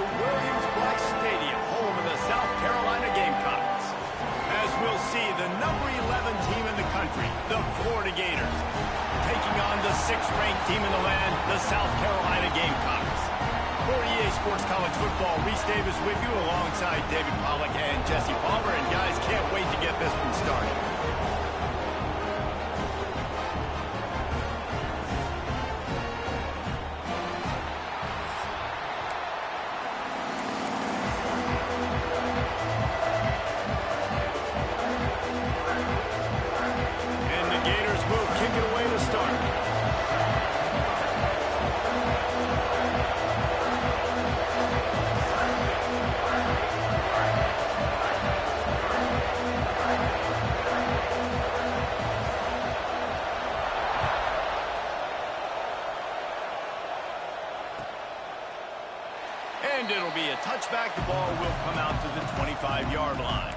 to Williams-Brice Stadium, home of the South Carolina Gamecocks. As we'll see, the number 11 team in the country, the Florida Gators, taking on the 6th-ranked team in the land, the South Carolina Gamecocks. For EA Sports College Football, Reese Davis with you alongside David Pollack and Jesse Palmer. And guys, can't wait to get this one started. And it'll be a touchback. The ball will come out to the 25-yard line.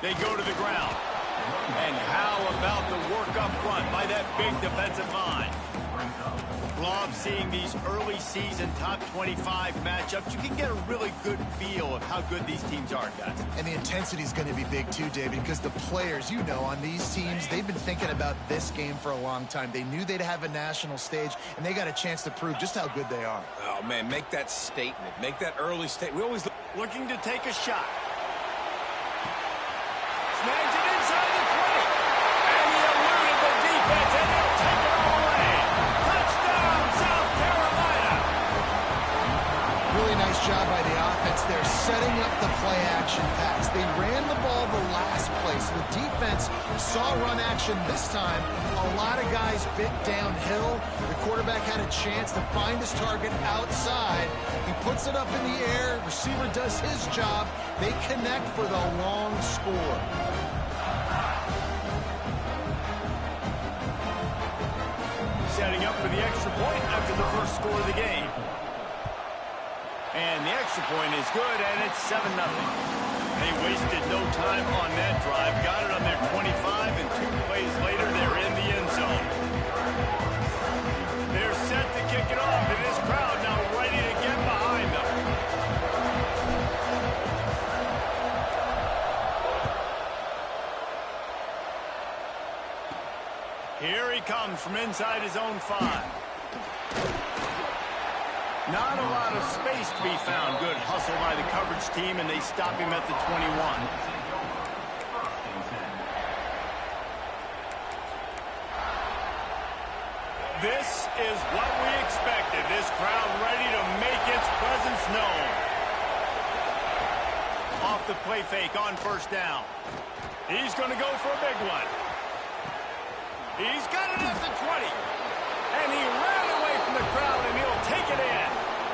They go to the ground. And how about the work up front by that big defensive line? Love seeing these early season top 25 matchups. You can get a really good feel of how good these teams are, guys. And the intensity is going to be big too, David, because the players, you know, on these teams, they've been thinking about this game for a long time. They knew they'd have a national stage, and they got a chance to prove just how good they are. Oh, man, make that statement. Make that early statement. We always looking to take a shot. Snags it inside the 20. And he eluded the defense, and he'll take it all away. Touchdown, South Carolina. Really nice job by the offense there, setting up the play-action pass. They ran the ball the last play, so the defense saw run action this time. A lot of guys bit downhill. The quarterback had a chance to find his target outside. He puts it up in the air. Receiver does his job. They connect for the long score. Setting up for the extra point after the first score of the game. And the extra point is good, and it's 7-0. They wasted no time on that drive. Got it on their 25, and 2 plays later, they're in the end zone. They're set to kick it off, and this crowd now ready to get behind them. Here he comes from inside his own 5. Not a lot of space to be found. Good hustle by the coverage team, and they stop him at the 21. This is what we expected. This crowd ready to make its presence known. Off the play fake on first down. He's going to go for a big one. He's got it at the 20. And he ran away from the crowd, and he'll take it in.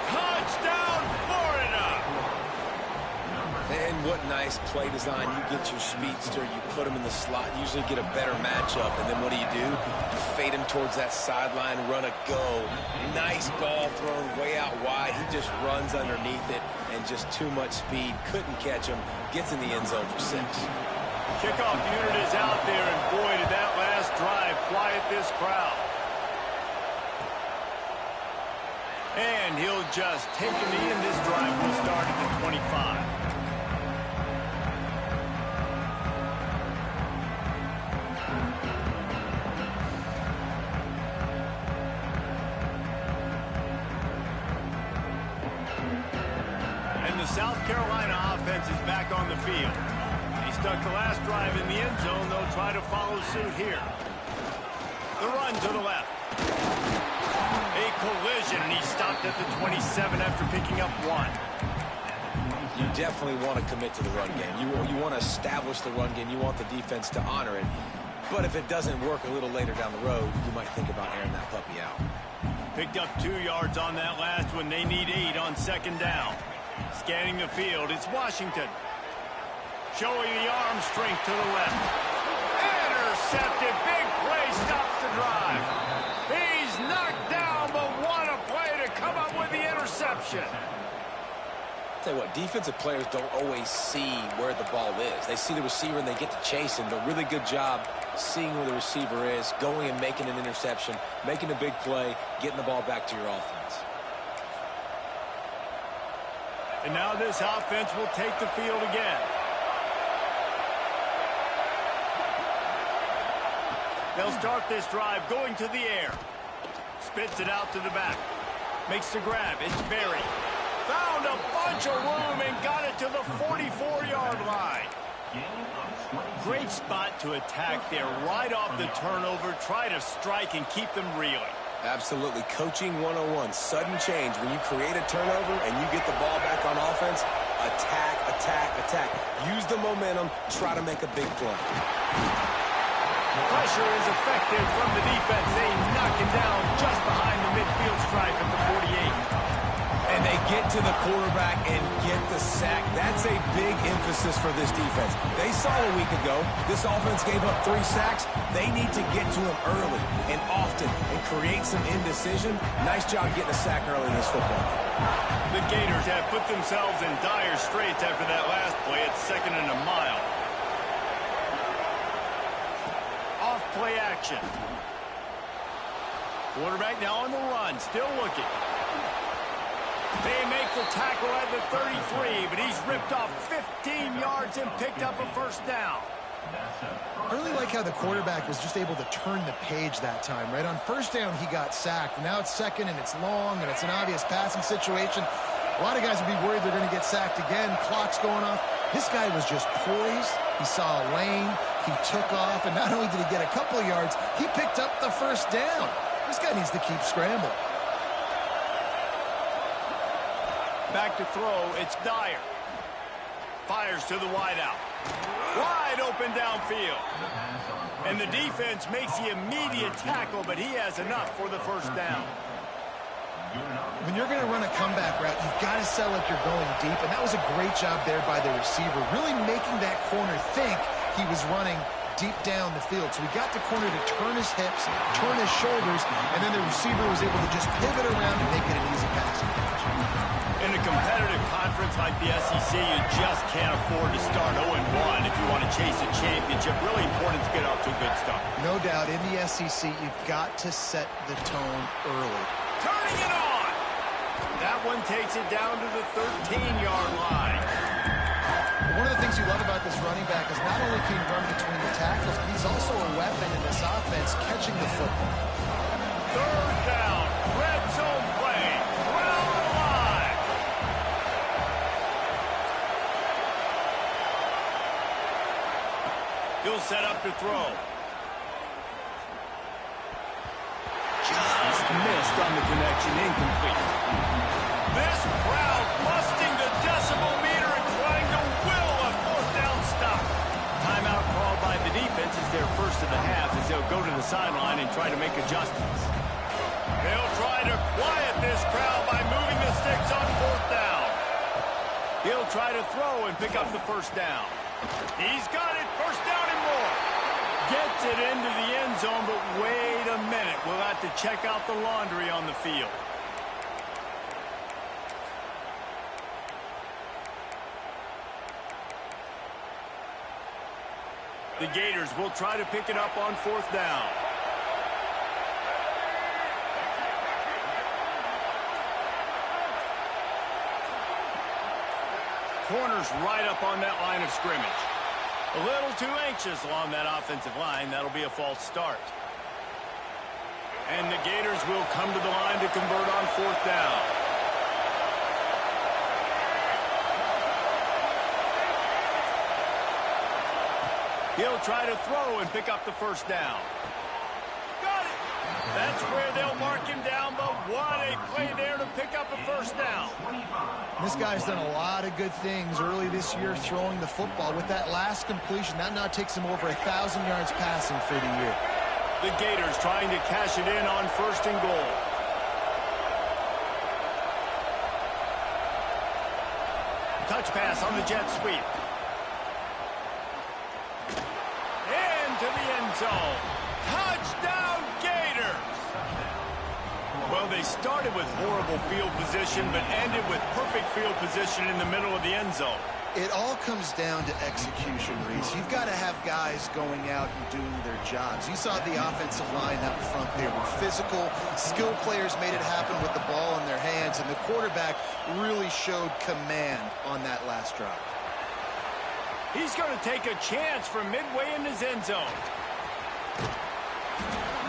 Touchdown, Florida! And what nice play design. You get your speedster, you put him in the slot, usually get a better matchup. And then what do? You fade him towards that sideline, run a go. Nice ball thrown way out wide. He just runs underneath it, and just too much speed. Couldn't catch him. Gets in the end zone for 6. Kickoff unit is out there, and boy, did that last drive quiet this crowd. And he'll just take him in. This drive will start at the 25. And the South Carolina offense is back on the field. They stuck the last drive in the end zone. They'll try to follow suit here. The run to the left. A collision, and he stopped at the 27 after picking up 1. You definitely want to commit to the run game. You want to establish the run game. You want the defense to honor it. But if it doesn't work a little later down the road, you might think about airing that puppy out. Picked up 2 yards on that last one. They need 8 on second down. Scanning the field, it's Washington. Showing the arm strength to the left. Intercepted. Big play stops the drive. He's knocked down, but what a play to come up with the interception. Tell you what, defensive players don't always see where the ball is. They see the receiver and they get to chase him. A really good job seeing where the receiver is, going and making an interception, making a big play, getting the ball back to your offense. And now this offense will take the field again. They'll start this drive going to the air. Spits it out to the back. Makes the grab. It's Berry. Found a bunch of room and got it to the 44-yard line. Great spot to attack there. Right off the turnover. Try to strike and keep them reeling. Absolutely. Coaching 101. Sudden change. When you create a turnover and you get the ball back on offense, attack, attack, attack. Use the momentum. Try to make a big play. Pressure is effective from the defense. They knock him down just behind the midfield stripe at the 48. And they get to the quarterback and get the sack. That's a big emphasis for this defense. They saw a week ago this offense gave up 3 sacks. They need to get to him early and often and create some indecision. Nice job getting a sack early in this football game. The Gators have put themselves in dire straits after that last play. It's 2nd and a mile. Off play action. Quarterback now on the run, still looking. They make the tackle at the 33, but he's ripped off 15 yards and picked up a first down. I really like how the quarterback was just able to turn the page that time, right? On first down, he got sacked. Now it's 2nd, and it's long, and it's an obvious passing situation. A lot of guys would be worried they're going to get sacked again. Clock's going off. This guy was just poised. He saw a lane. He took off, and not only did he get a couple of yards, he picked up the first down. This guy needs to keep scrambling. Back to throw, it's Dyer. Fires to the wideout. Wide open downfield. And the defense makes the immediate tackle, but he has enough for the first down. When you're going to run a comeback route, you've got to sell like you're going deep, and that was a great job there by the receiver, really making that corner think he was running deep down the field. So he got the corner to turn his hips, turn his shoulders, and then the receiver was able to just pivot around and make it an easy passing catch. In a competitive conference like the SEC, you just can't afford to start 0-1 if you want to chase a championship. Really important to get off to a good start. No doubt, in the SEC, you've got to set the tone early. Turning it on! That one takes it down to the 13-yard line. One of the things you love about this running back is not only can he run between the tackles, but he's also a weapon in this offense catching the football. 3rd down, red zone play, Brown alive. He'll set up to throw. Just missed on the connection, incomplete. This crowd busting the decibel meter and trying to will a 4th down stop. Timeout called by the defense is their first of the half as they'll go to the sideline and try to make adjustments. They'll try to quiet this crowd by moving the sticks on 4th down. He'll try to throw and pick up the first down. He's got it, first down and more. Gets it into the end zone, but wait a minute. We'll have to check out the laundry on the field. The Gators will try to pick it up on 4th down. Corners right up on that line of scrimmage. A little too anxious along that offensive line. That'll be a false start. And the Gators will come to the line to convert on 4th down. He'll try to throw and pick up the first down. Got it! That's where they'll mark him down, but what a play there to pick up a first down. This guy's done a lot of good things early this year throwing the football. With that last completion, that now takes him over 1,000 yards passing for the year. The Gators trying to cash it in on 1st and goal. Touch pass on the jet sweep. into the end zone. Touchdown, Gators! Well, they started with horrible field position, but ended with perfect field position in the middle of the end zone. It all comes down to execution, Reese. You've got to have guys going out and doing their jobs. You saw the offensive line up front. They were physical. Skilled players made it happen with the ball in their hands, and the quarterback really showed command on that last drive. He's going to take a chance from midway in his end zone.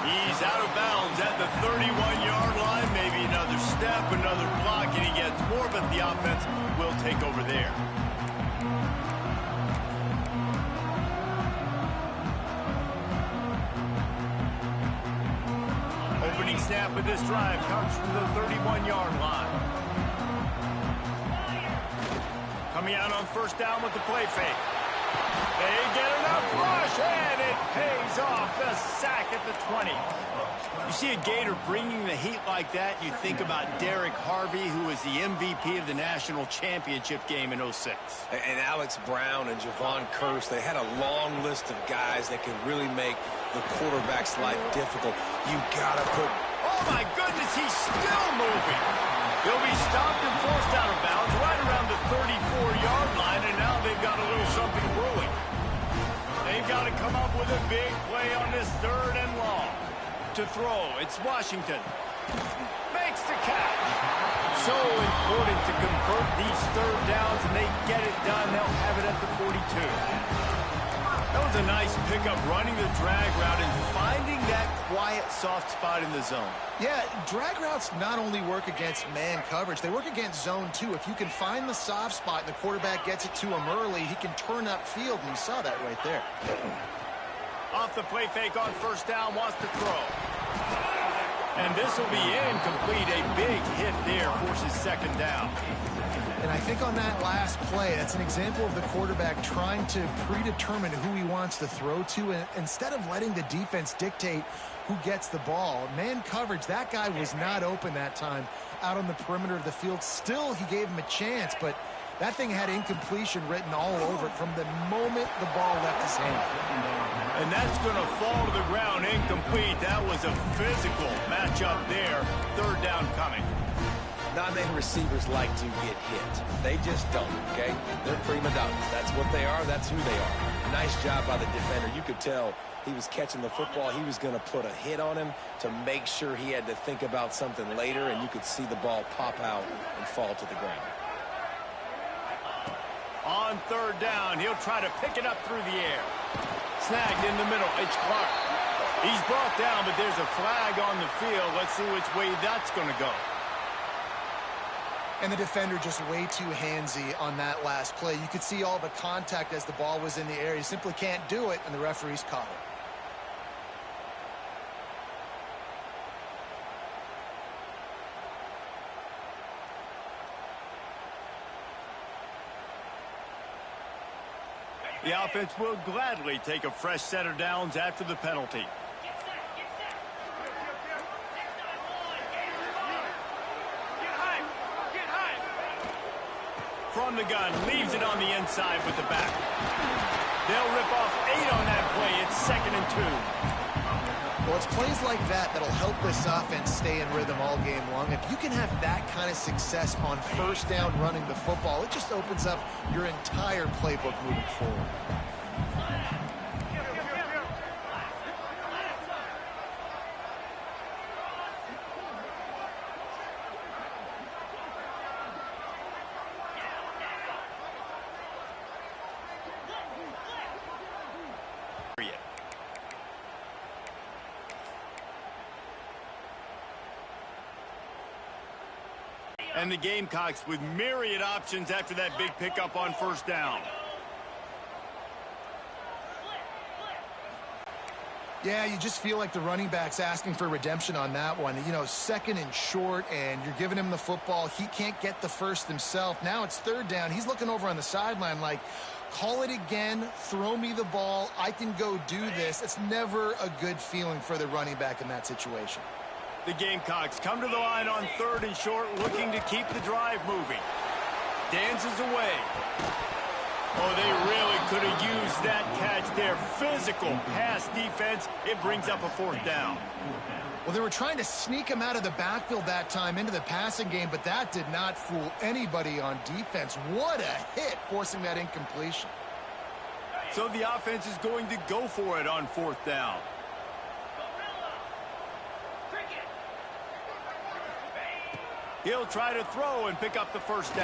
He's out of bounds at the 31-yard line. Maybe another step, another block, and he gets more, but the offense will take over there. Opening snap of this drive comes from the 31-yard line. Coming out on first down with the play fake. They get enough rush, and it pays off. The sack at the 20. You see a Gator bringing the heat like that, you think about Derek Harvey, who was the MVP of the national championship game in '06. And Alex Brown and Javon Curse, they had a long list of guys that could really make the quarterback's life difficult. You got to put... Oh, my goodness, he's still moving. He'll be stopped and forced out of bounds right around the 34-yard line, and now they've got a little something brewing. They've got to come up with a big play on this third and long. To throw, it's Washington. Makes the catch. So important to convert these third downs, and they get it done. They'll have it at the 42. That was a nice pickup, running the drag route and finding that quiet, soft spot in the zone. Yeah, drag routes not only work against man coverage, they work against zone too. If you can find the soft spot and the quarterback gets it to him early, he can turn upfield, and you saw that right there. Off the play fake on first down, wants to throw. And this will be incomplete. A big hit there, forces second down. And I think on that last play, that's an example of the quarterback trying to predetermine who he wants to throw to, and instead of letting the defense dictate who gets the ball. Man coverage, that guy was not open that time out on the perimeter of the field. Still, he gave him a chance, but that thing had incompletion written all over it from the moment the ball left his hand. And that's going to fall to the ground incomplete. That was a physical matchup there. Third down coming. Not many receivers like to get hit. They just don't, okay? They're prima donnas. That's what they are. That's who they are. Nice job by the defender. You could tell he was catching the football. He was going to put a hit on him to make sure he had to think about something later, and you could see the ball pop out and fall to the ground. On third down, he'll try to pick it up through the air. Snagged in the middle. It's Clark. He's brought down, but there's a flag on the field. Let's see which way that's going to go. And the defender just way too handsy on that last play. You could see all the contact as the ball was in the air. He simply can't do it, and the referee's caught it. The offense will gladly take a fresh set of downs after the penalty. From the gun, leaves it on the inside with the back. They'll rip off 8 on that play. It's 2nd and 2. Well, it's plays like that that'll help this offense stay in rhythm all game long. If you can have that kind of success on first down running the football, it just opens up your entire playbook moving forward. And the Gamecocks with myriad options after that big pickup on first down. Yeah, you just feel like the running back's asking for redemption on that one. You know, 2nd and short, and you're giving him the football. He can't get the first himself. Now it's 3rd down. He's looking over on the sideline like, call it again, throw me the ball, I can go do this. It's never a good feeling for the running back in that situation. The Gamecocks come to the line on 3rd and short, looking to keep the drive moving. Dances away. Oh, they really could have used that catch there. Physical pass defense. It brings up a 4th down. Well, they were trying to sneak him out of the backfield that time into the passing game, but that did not fool anybody on defense. What a hit, forcing that incompletion. So the offense is going to go for it on 4th down. He'll try to throw and pick up the 1st down.